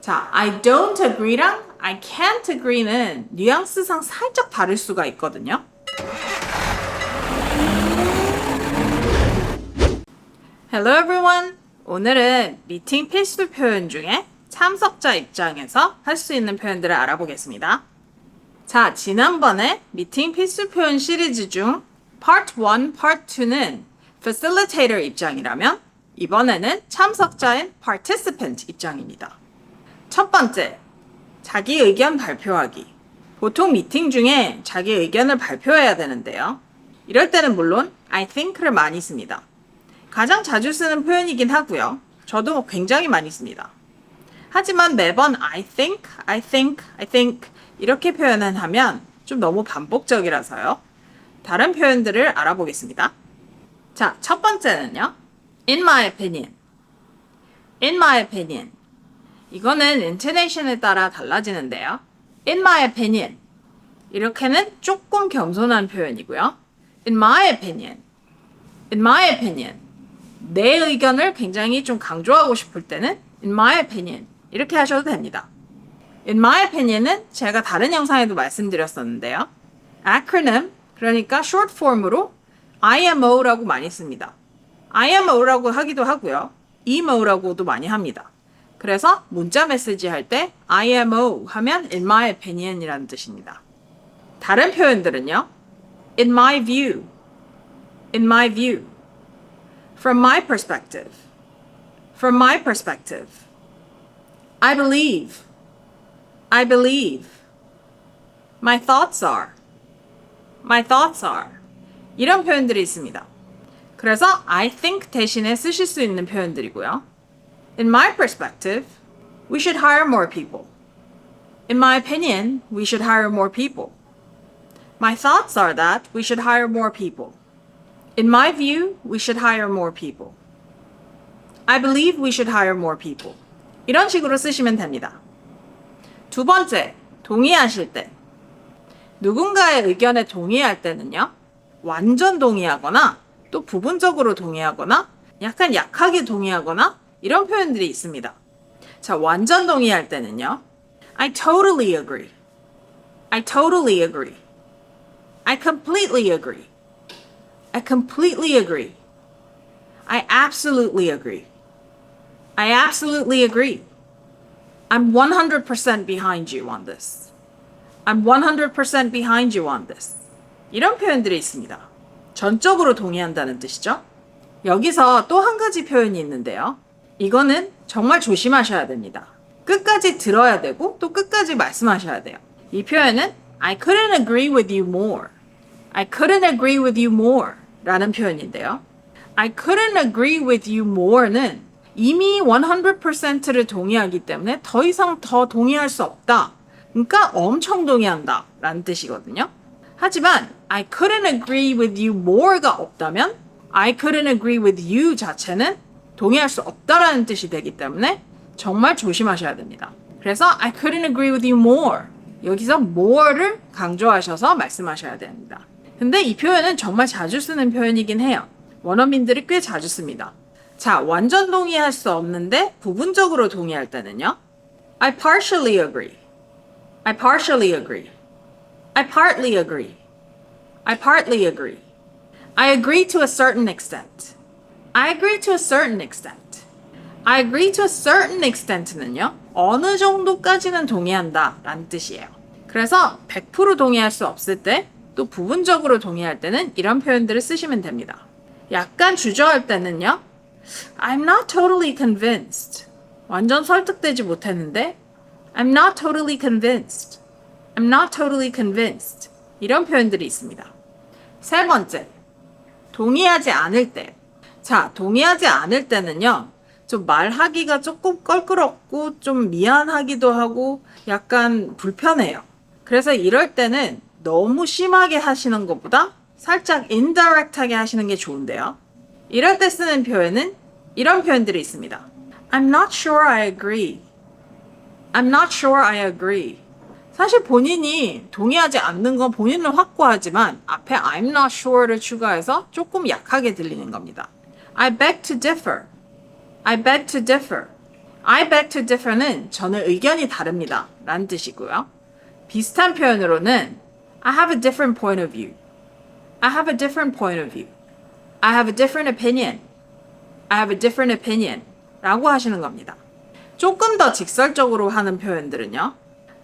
자, I don't agree랑 I can't agree는 뉘앙스상 살짝 다를 수가 있거든요. Hello everyone! 오늘은 미팅 필수 표현 중에 참석자 입장에서 할 수 있는 표현들을 알아보겠습니다. 자, 지난번에 미팅 필수 표현 시리즈 중 Part 1, Part 2는 Facilitator 입장이라면 이번에는 참석자인 Participant 입장입니다. 첫 번째, 자기 의견 발표하기. 보통 미팅 중에 자기 의견을 발표해야 되는데요. 이럴 때는 물론 I think를 많이 씁니다. 가장 자주 쓰는 표현이긴 하고요. 저도 굉장히 많이 씁니다. 하지만 매번 I think 이렇게 표현을 하면 좀 너무 반복적이라서요. 다른 표현들을 알아보겠습니다. 자, 첫 번째는요. In my opinion. 이거는 intonation에 따라 달라지는데요. In my opinion. 이렇게는 조금 겸손한 표현이고요. In my opinion. 내 의견을 굉장히 좀 강조하고 싶을 때는 in my opinion. 이렇게 하셔도 됩니다. In my opinion은 제가 다른 영상에도 말씀드렸었는데요. acronym, 그러니까 short form으로 IMO라고 많이 씁니다. IMO라고 하기도 하고요. EMO라고도 많이 합니다. 그래서 문자 메시지 할 때 IMO 하면 in my opinion이라는 뜻입니다. 다른 표현들은요. in my view, from my perspective, I believe, my thoughts are, 이런 표현들이 있습니다. 그래서 I think 대신에 쓰실 수 있는 표현들이고요. In my perspective, we should hire more people. In my opinion, we should hire more people. My thoughts are that we should hire more people. In my view, we should hire more people. I believe we should hire more people. 이런 식으로 쓰시면 됩니다. 두 번째, 동의하실 때. 누군가의 의견에 동의할 때는요. 완전 동의하거나 또 부분적으로 동의하거나 약간 약하게 동의하거나 이런 표현들이 있습니다. 자, 완전 동의할 때는요. I totally agree. I completely agree. I absolutely agree. I'm 100% behind you on this. 이런 표현들이 있습니다. 전적으로 동의한다는 뜻이죠. 여기서 또 한 가지 표현이 있는데요. 이거는 정말 조심하셔야 됩니다. 끝까지 들어야 되고 또 끝까지 말씀하셔야 돼요. 이 표현은 I couldn't agree with you more 라는 표현인데요. I couldn't agree with you more는 이미 100%를 동의하기 때문에 더 이상 더 동의할 수 없다. 그러니까 엄청 동의한다 라는 뜻이거든요. 하지만 I couldn't agree with you more가 없다면 I couldn't agree with you 자체는 동의할 수 없다라는 뜻이 되기 때문에 정말 조심하셔야 됩니다. 그래서 I couldn't agree with you more. 여기서 more를 강조하셔서 말씀하셔야 됩니다. 근데 이 표현은 정말 자주 쓰는 표현이긴 해요. 원어민들이 꽤 자주 씁니다. 자, 완전 동의할 수 없는데 부분적으로 동의할 때는요. I partly agree. I partly agree to a certain extent. I agree to a certain extent는요. 어느 정도까지는 동의한다 라는 뜻이에요. 그래서 100% 동의할 수 없을 때 또 부분적으로 동의할 때는 이런 표현들을 쓰시면 됩니다. 약간 주저할 때는요. I'm not totally convinced. 완전 설득되지 못했는데 I'm not totally convinced. 이런 표현들이 있습니다. 세 번째, 동의하지 않을 때. 자, 동의하지 않을 때는요. 좀 말하기가 조금 껄끄럽고 좀 미안하기도 하고 약간 불편해요. 그래서 이럴 때는 너무 심하게 하시는 것보다 살짝 indirect하게 하시는 게 좋은데요. 이럴 때 쓰는 표현은 이런 표현들이 있습니다. I'm not sure I agree. 사실 본인이 동의하지 않는 건 본인은 확고하지만 앞에 I'm not sure를 추가해서 조금 약하게 들리는 겁니다. I beg to differ. I beg to differ는 저는 의견이 다릅니다 라는 뜻이고요. 비슷한 표현으로는 I have a different point of view. I have a different point of view. I have a different opinion. I have a different opinion 라고 하시는 겁니다. 조금 더 직설적으로 하는 표현들은요.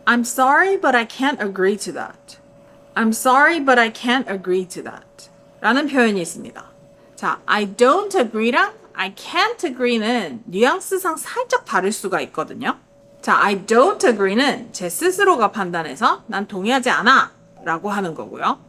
I'm sorry but I can't agree to that. I'm sorry but I can't agree to that 라는 표현이 있습니다. 자, I don't agree랑 I can't agree는 뉘앙스상 살짝 다를 수가 있거든요. 자, I don't agree는 제 스스로가 판단해서 난 동의하지 않아 라고 하는 거고요.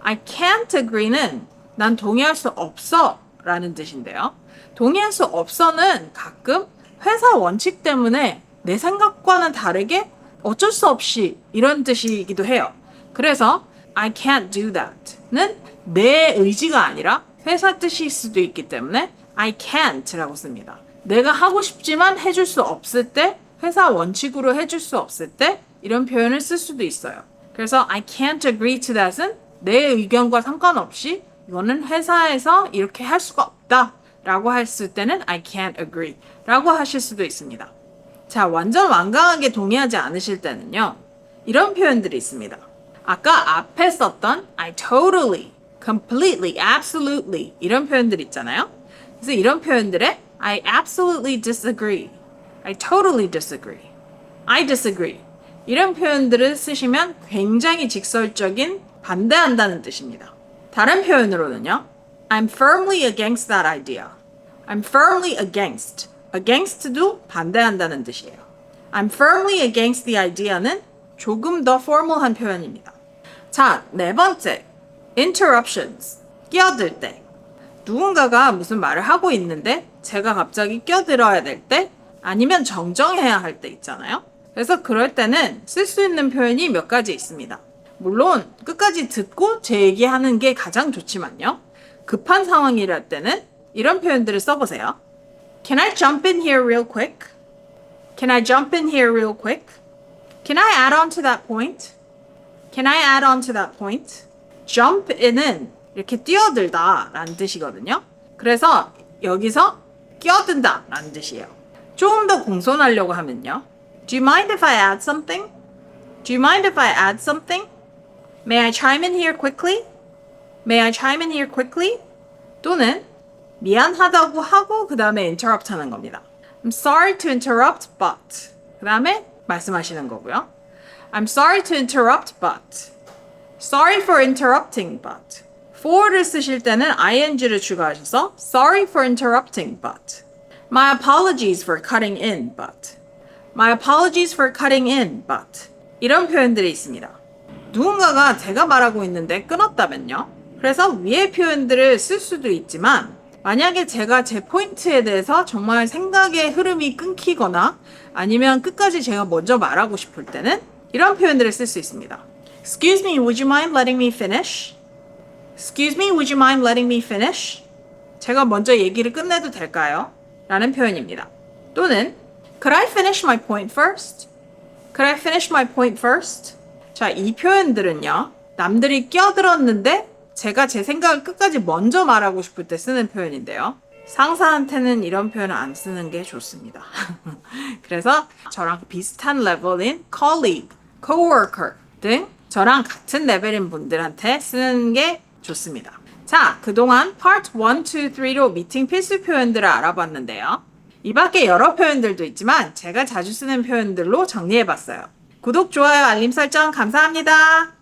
I can't agree는 난 동의할 수 없어 라는 뜻인데요. 동의할 수 없어는 가끔 회사 원칙 때문에 내 생각과는 다르게 어쩔 수 없이 이런 뜻이기도 해요. 그래서 I can't do that는 내 의지가 아니라 회사 뜻일 수도 있기 때문에 I can't라고 씁니다. 내가 하고 싶지만 해줄 수 없을 때, 회사 원칙으로 해줄 수 없을 때 이런 표현을 쓸 수도 있어요. 그래서 I can't agree to that은 내 의견과 상관없이 이거는 회사에서 이렇게 할 수가 없다 라고 했을 때는 I can't agree 라고 하실 수도 있습니다. 자, 완전 완강하게 동의하지 않으실 때는요. 이런 표현들이 있습니다. 아까 앞에 썼던 I totally, completely, absolutely 이런 표현들 있잖아요. 그래서 이런 표현들에 I absolutely disagree, I totally disagree, I disagree 이런 표현들을 쓰시면 굉장히 직설적인 반대한다는 뜻입니다. 다른 표현으로는요. I'm firmly against that idea. I'm firmly against. against도 반대한다는 뜻이에요. I'm firmly against the idea는 조금 더 formal한 표현입니다. 자, 네 번째. interruptions. 끼어들 때. 누군가가 무슨 말을 하고 있는데 제가 갑자기 끼어들어야 될 때 아니면 정정해야 할 때 있잖아요. 그래서 그럴 때는 쓸 수 있는 표현이 몇 가지 있습니다. 물론 끝까지 듣고 제 얘기하는 게 가장 좋지만요. 급한 상황이랄 때는 이런 표현들을 써보세요. Can I jump in here real quick? Can I jump in here real quick? Can I add on to that point? Can I add on to that point? jump in은 이렇게 뛰어들다 라는 뜻이거든요. 그래서 여기서 끼어든다 라는 뜻이에요. 조금 더 공손하려고 하면요. Do you mind if I add something? Do you mind if I add something? May I chime in here quickly? May I chime in here quickly? 또는 미안하다고 하고 그 다음에 interrupt 하는 겁니다. I'm sorry to interrupt, but 그 다음에 말씀하시는 거고요. I'm sorry to interrupt, but Sorry for interrupting, but for를 쓰실 때는 ing를 추가하셔서 Sorry for interrupting, but My apologies for cutting in, but My apologies for cutting in, but 이런 표현들이 있습니다. 누군가가 제가 말하고 있는데 끊었다면요. 그래서 위의 표현들을 쓸 수도 있지만 만약에 제가 제 포인트에 대해서 정말 생각의 흐름이 끊기거나 아니면 끝까지 제가 먼저 말하고 싶을 때는 이런 표현들을 쓸 수 있습니다. Excuse me, would you mind letting me finish? Excuse me, would you mind letting me finish? 제가 먼저 얘기를 끝내도 될까요? 라는 표현입니다. 또는 Could I finish my point first? Could I finish my point first? 자, 이 표현들은요. 남들이 끼어들었는데 제가 제 생각을 끝까지 먼저 말하고 싶을 때 쓰는 표현인데요. 상사한테는 이런 표현을 안 쓰는 게 좋습니다. 그래서 저랑 비슷한 레벨인 colleague, coworker 등 저랑 같은 레벨인 분들한테 쓰는 게 좋습니다. 자, 그동안 Part 1, 2, 3로 미팅 필수 표현들을 알아봤는데요. 이 밖에 여러 표현들도 있지만 제가 자주 쓰는 표현들로 정리해봤어요. 구독, 좋아요, 알림 설정 감사합니다.